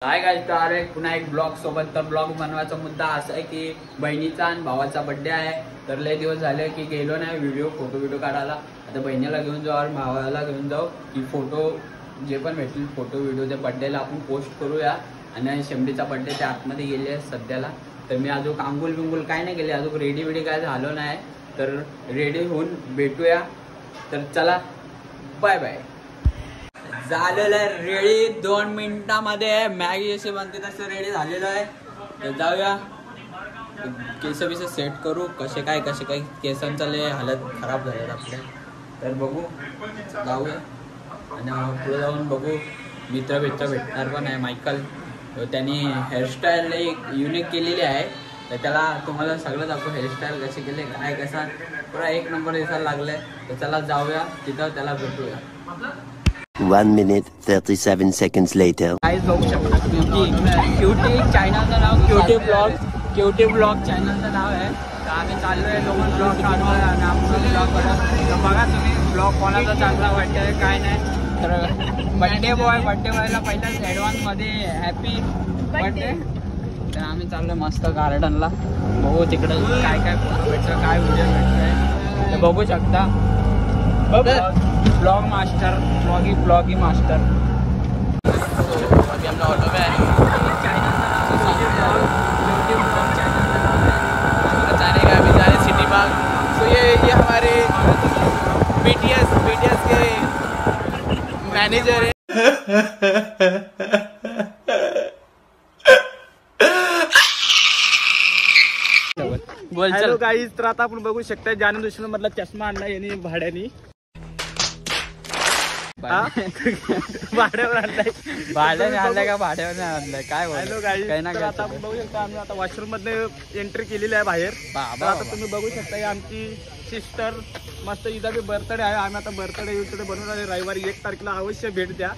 Hi guys, तर पुन्हा एक ब्लॉग सोबत. तर ब्लॉग बनवायचा मुद्दा असा आहे की बहिणीचा आणि भावाचा बर्थडे आहे. तर लय दिवस झाले की गेलो नाही फोटो काढायला. आता बहिणीला घेऊन जाऊ आणि भावाला घेऊन जाऊ की फोटो जे पण भेटतील फोटो व्हिडिओ त्या बर्थडेला आपण पोस्ट करूया. आणि शेमडीचा बर्थडे त्या आतमध्ये गेले आहे सध्याला. तर मी अजून आंघोळ बिंगुल काय नाही केले, अजून रेडी काय झालो नाही. तर रेडी होऊन भेटूया. तर चला, बाय बाय. झालेलं आहे रेडी 2 मिनिटामध्ये. मॅगी जसे बनते तसं रेडी झालेलं आहे. तर जाऊया, केस बिस सेट करू. कसे काय केसांचा लय हालत खराब झालेत आपल्या. तर बघू, जाऊया आणि पुढे जाऊन बघू. मित्र भेटणार पण आहे मायकल. त्यांनी हेअरस्टाईल एक युनिक केलेली आहे. तर त्याला तुम्हाला सगळं दाखवू, हेअरस्टाईल कसे केले, काय कसा पुरा एक नंबर दिसायला लागलाय. तर चला जाऊया तिथं, त्याला भेटूया. 1 minute 37 seconds later. काहीच बघू शकता क्यूटी चॅनलचं नाव क्यूटी ब्लॉग चॅनलचं नाव आहे. तर आम्ही चाललोय दोन ब्लॉग काढतोय आणि आमचा ब्लॉग करत. तर बघा तुम्ही ब्लॉग कोणाचा चांगला वाटतोय काय नाही. तर बर्थडे बॉयला पहिल्याच ॲडव्हान्समध्ये हॅपी बर्थडे. तर आम्ही चाललोय मस्त गार्डनला. बघू तिकडं काय भेटतं, काय व्हिडिओ भेटतोय तर बघू शकता. Blog master bloggy master. अभी हम लोग ऑटो में जाने का, अभी जा रहे सिटी पार्क. तो ये हमारे BTS के मैनेजर है. हॅलो गाईज, तर आता आपण बघू शकता जानू दुश्मन मधला चष्मा आणला यांनी भाड्याने. भाड्यावर आणलाय का भाड्यावर आणलाय काय. हॅलो गाईज, तर आता आपण बघू शकता आम्ही आता वॉशरूम मध्ये एंट्री केलेली आहे बाहेर. आता तुम्ही बघू शकता आमची सिस्टर मस्त, हिचा बी बर्थडे आहे. आम्ही आता बर्थडे बनवून आले रविवारी 1 तारखेला. अवश्य भेट द्या.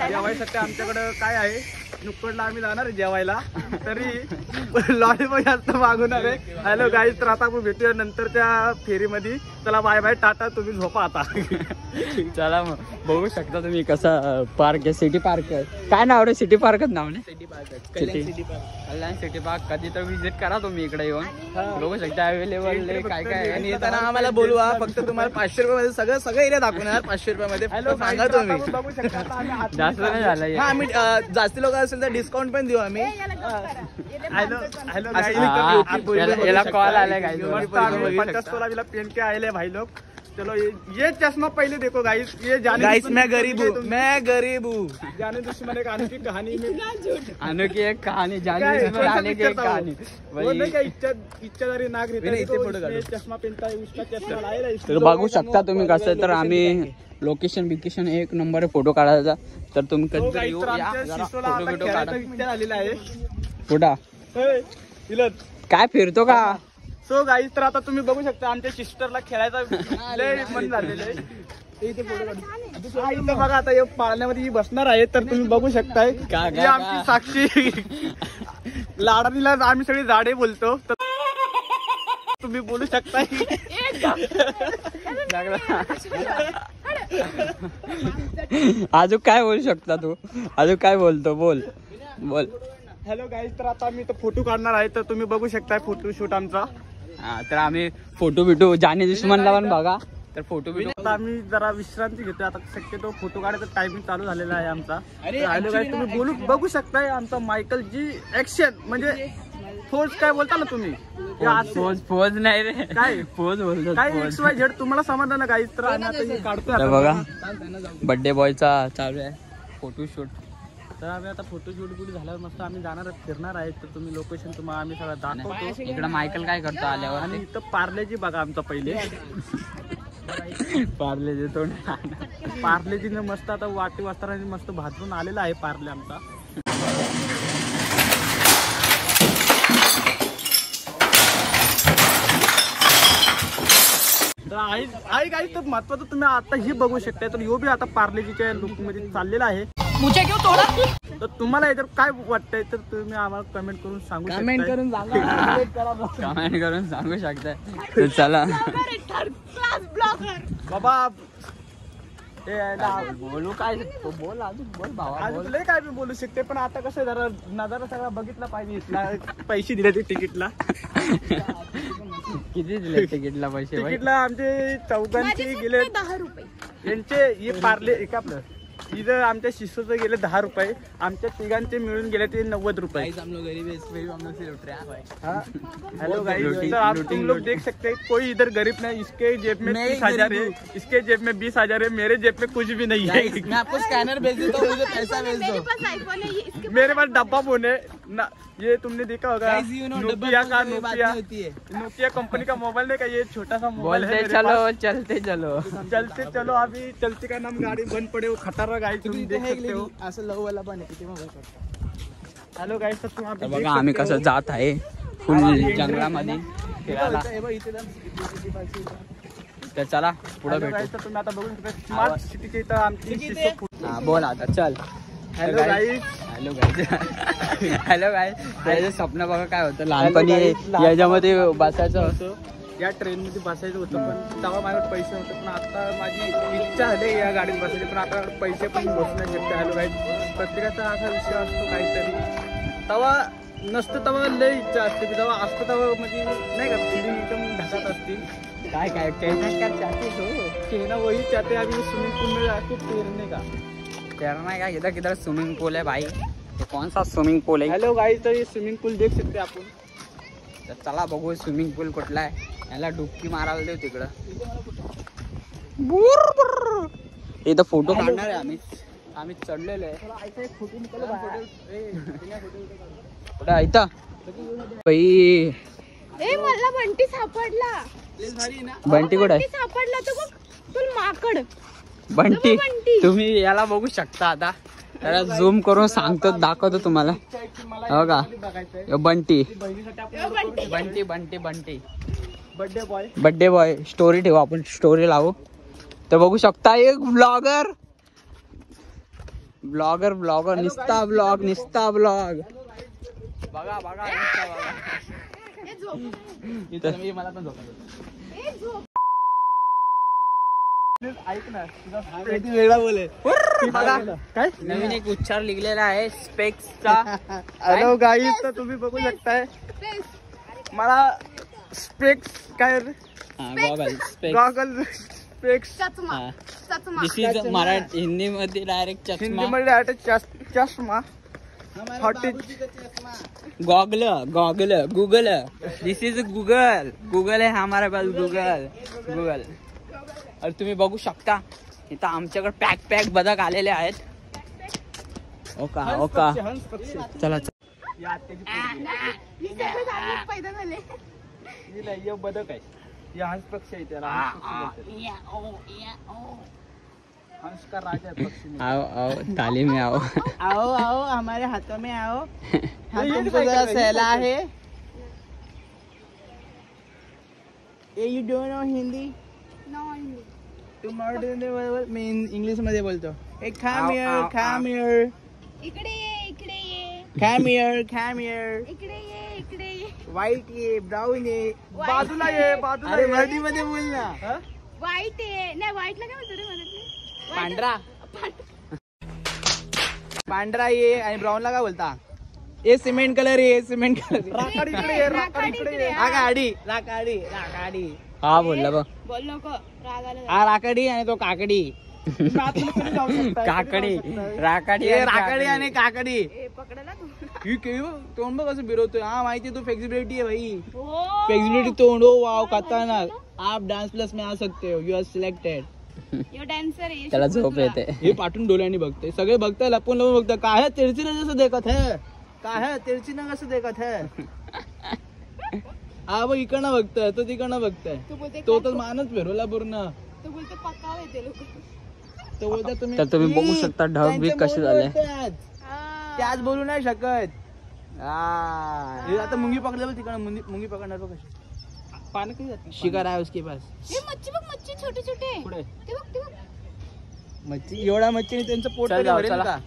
जेवायसाठी आमच्याकडं काय आहे, नुक्कडला आम्ही जाणार आहे जेवायला. तरी लॉलीपॉप जास्त मागवणार आहे. हॅलो गाईज, तर आता आपण भेटूया नंतरच्या फेरीमध्ये. चला बाय बाय, टाटा. तुम्ही झोपा आता. चला मग बघू शकता तुम्ही कसा पार्क आहे, सिटी पार्क आहे. काय नाव रे? सिटी पार्कच नाव नाही, सिटी कल्याण सिटी पार्क. कधी तर विजिट करा तुम्ही इकडे येऊन. बघू शकता अवेलेबल काय आणि येताना आम्हाला बोलवा. फक्त तुम्हाला 500 रुपये मध्ये सगळं एरिया दाखवणार. 500 रुपयामध्ये सांगा तुम्ही. जास्त नाही झालं. आम्ही जास्त लोक असेल तर डिस्काउंट पण देऊ आम्ही. याला कॉल आलाय काय. 50 तोला पेन के आए भाई लोग. चलो ये चश्मा पहले देखो गाइस. ये जाने गाइस, मैं गरीब हूँ. जाने दुश्मन एक अनोखी कहानी में अनोखी एक कहानी जाने की एक कहानी. इच्छाधारी नागरिक चष्मा पहनता है, उसका चष्मा लाएगा. तर बघू शकता तुम्ही कसं. तर आम्ही लोकेशन एक नंबर फोटो काढायचा. तर तुम्ही कधी फोटो आलेला आहे. कुठं काय फिरतो का? सो गाईज, तर आता तुम्ही बघू शकता आमच्या सिस्टरला खेळायचा लय मन झालेलं आहे. इथे फोटो काढू. बघा आता हे पाळण्यामध्ये बसणार आहे. तर तुम्ही बघू शकताय आमची साक्षी लाडानीला आम्ही सगळी झाडे बोलतो. तर तुम्ही बोलू शकताय. अजून काय बोलू शकता तू? अजून काय बोलतो? बोल. हॅलो गाईज, तर आता मी फोटो काढणार आहे. तर तुम्ही बघू शकताय फोटोशूट आमचा. तर आम्ही फोटो जाने दुश्मनला पण बघा. तर फोटो आता आम्ही जरा विश्रांती घेतोय. आता शक्यतो फोटो काढायचा टायमिंग चालू झालेला आहे आमचा. हॅलो गाईज, तुम्ही बघू शकताय आमचा मायकल जी ऍक्शन म्हणजे फोज काय बोलता ना तुम्ही. फोज नाही रे, काय फोज बोलतो. काय XYZ तुम्हाला समजलं ना गाईज. तर आम्ही आता काढतोय बघा. बर्थडे बॉयचा चालू आहे फोटोशूट. तर आम्ही आता फोटोशूट झाल्यावर मस्त आम्ही जाणार फिरणार आहे. तर तुम्ही लोकेशन तुम्हाला आम्ही सगळं दाखवतो. इकडं मायकल काय करतो आल्यावर. आणि इथं पार्लेजी बघा आमचा पहिले. पार्लेजी तोंड पार्लेजीने मस्त आता वाटी वाजताना मस्त भाजून आलेला आहे पार्ले आमचा. तर आई गाईज, तर महत्वाचं तुम्ही आता ही बघू शकताय. तर यो बी आता पार्लेजीच्या लुक मध्ये चाललेला आहे. तर तुम्हाला याच्यावर काय वाटतंय तर तुम्ही आम्हाला कमेंट करून सांगू शकता. कमेंट करून सांगू शकताय. तर चला बाबा, बोलू काय शकतो? बोल अजून बोल भावा बोल. लय काय मी बोलू शकते, पण आता कसं जरा नजारा सगळा बघितला पाहिजे इथला. पैसे दिले ते तिकीटला. किती दिले तिकीटला पैसे? तिकीटला आमचे चौघांचे गेले 10 रुपये. यांचे हे पार्ले एक आपलं इथं आमच्या शिष्याचं गेले 10 रुपये. आमच्या तिघांचे मिळून गेले ते 90 रुपये. हेलो गाइस, तो आप तुम लोग देख सकते हैं कोई इधर गरीब नहीं. इसके जेब में 30,000 है, इसके जेब में 20,000 है, मेरे जेब में कुछ भी नहीं है. मैं आपको स्कैनर भेज देता हूँ, मुझे पैसा भेज मेरे दो. पास आईफोन है, ये इसके मेरे पास डब्बा फोन है ना. ये तुमने देखा होगा नोकिया का, नोकिया कंपनी का मोबाइल नहीं का, ये छोटा सा मोबाइल है बोलते मेरे चलो पास. चलते चलो. चलते चलो. अभी चलते का नाम गाड़ी बंद पड़े हो, खतरा गाड़ी तुम देख सकते हो. असं लव वाला पण आहे किती मग. हेलो गाइस, तर तुम अभी तर देख बघा आम्ही सकते कसं हो. जात आहे फुल जंगलामध्ये फिरायला. तर चला पुढे Hello भेटू. guys, तर तुम्ही आता बघू शकता स्मार्ट सिटीच्या इथं आमची शिष्य. हा बोल आता चल. हॅलो गाईस, हॅलो गाईज. Hello guys. त्याचं स्वप्न बघा काय होतं लहानपणी याच्यामध्ये बसायचं होतं. या ट्रेन मध्ये बसायचं होतं, पण तेव्हा माझ्याकडे पैसे होते, पण आता माझी इच्छा झाली या गाडीत बसायची, पण आता पैसे पण बसू नाही शकते. हॅलो गाईस, प्रत्येकाचा असा विषय असतो काहीतरी. तेव्हा नसतं तेव्हा लय इच्छा असते, की तेव्हा असतं तेव्हा म्हणजे नाही का फिलिंग एकदम ढसात असते. काय काय कहना क्या चाहते हो? कहना वही चाहते हैं, अभी स्विमिंग पूल में जाके तैरने का. तैरना का इधर किधर स्विमिंग पूल है भाई? ये कौन सा स्विमिंग पूल है? हॅलो गाईस, तर हे स्विमिंग पूल देख सकते आपण. तर चला बघू स्विमिंग पूल कुठला आहे. याला डुबकी मारायला देऊ तिकडं. इथं फोटो काढणार आहे आम्ही चढलेलो आहे. कुठं इथं बाई? ए मला बंटी सापडला. बंटी कुठं आहे? सापडला तर बघ तुला माकड. बंटी बंटी. तुम्ही याला बघू शकता. आता त्याला झूम करून सांगतो, दाखवतो तुम्हाला. हो का Bunty? Bunty Bunty Bunty birthday boy. Birthday boy. Story ठेवू आपण, स्टोरी लावू. तर बघू शकता एक ब्लॉगर निस्ता ब्लॉग बघा बघा निस्ता बघा. ए झोप. मला पण ए झोप. ऐक ना, वेगळा बोले. बघा काय नवीन एक उच्चार लिहिलेला आहे स्पेक्सचा. हॅलो गाईस, तर तुम्ही बघू शकताय मला स्पेक्स काय गॉगल स्पेक्स. गॉगल स्पेक्स चष्मा. चष्मा. दिस इज मराठी. हिंदी मध्ये डायरेक्ट हिंदी चष्मा. मध्ये डायरेक्ट चष्मा. Goggle Google. This is Google है हमारे पास. गूगल. और तुम्ही बघू शकता इथं आमच्याकडे पॅक बदक आलेले आहेत. ओका हंस पक्षी. चला ही सगळं झालं पैदा झाले. हे बदक आहे, हे हंस पक्षी आहे, त्याला हंस पक्षी बोलतात. हंस का राजा है पक्षी. आओ ताली में आओ. आओ हमारे हाथों में आओ. हाँ तुमको जरा सहला है. You don't know Hindi? No Hindi. तुम मराठी मध्ये बोल, मी इंग्लिश मध्ये बोलतो. ए आओ, आओ, आओ. come here. इकडे ये, इकडे ये. come here. इकडे ये, इकडे ये. व्हाईट ये, ब्राऊन ये. बाजूला ये, बाजूला अरे ये. मराठी मध्ये बोल ना. व्हाईट आहे. नाही व्हाईटला काय म्हणतो रे मराठी? पांढरा. पांढरा ये आणि ब्राऊन ला काय बोलता? ये सिमेंट कलर ये, सिमेंट कलर. राखाडी इकडे ये, राखाडी इकडे ये. राकाडी. हा बोलला बघ. बोल नको राग आला. हा राकाडी आणि तो काकडी. तुम्ही आतमध्ये कधी जाऊ शकता, काकडी कधी जाऊ शकता. राकाडी हे राकाडी आणि काकडी. ए पकडला तू. तोंड बघ कसं बिरवतोय. हा माहिती तू फ्लेक्सिबिलिटी है भाई. हो. फ्लेक्सिबिलिटी तोंड. ओ वाव खतरनाक. आप डांस प्लस में आ सकते हो. You are selected. यो डान्सर आहे. त्याला झोप येते. हे पाठून डोळ्यांनी बघते. सगळे बघताय, लपून बघताय. काय तिरचीनं जसं देखत है. काय तिरचीनं कसं देखत है. हा बघ इकडनं बघताय, तो तिकडनं बघताय. तू बोलते तो तर मानच फिरवला पूर्ण. तू बोलते पकाव येते लोक. तो बोलता तुम्ही. तर तुम्ही बघू शकता ढग बी कसे झाले. त्याच बोलू नाही शकत. हे आता मुंगी पकडलं तिकडं. मुंगी पकडणार बघ कशी. पाणी किती जाते? शिकार आहे उसके पास. हे मच्छी बघ, मच्छी छोटे छोटे. पुढे ते बघ. मच्छी एवढा मच्छीने त्यांचं पोट चल तरी जाऊ, भरेल चला. का?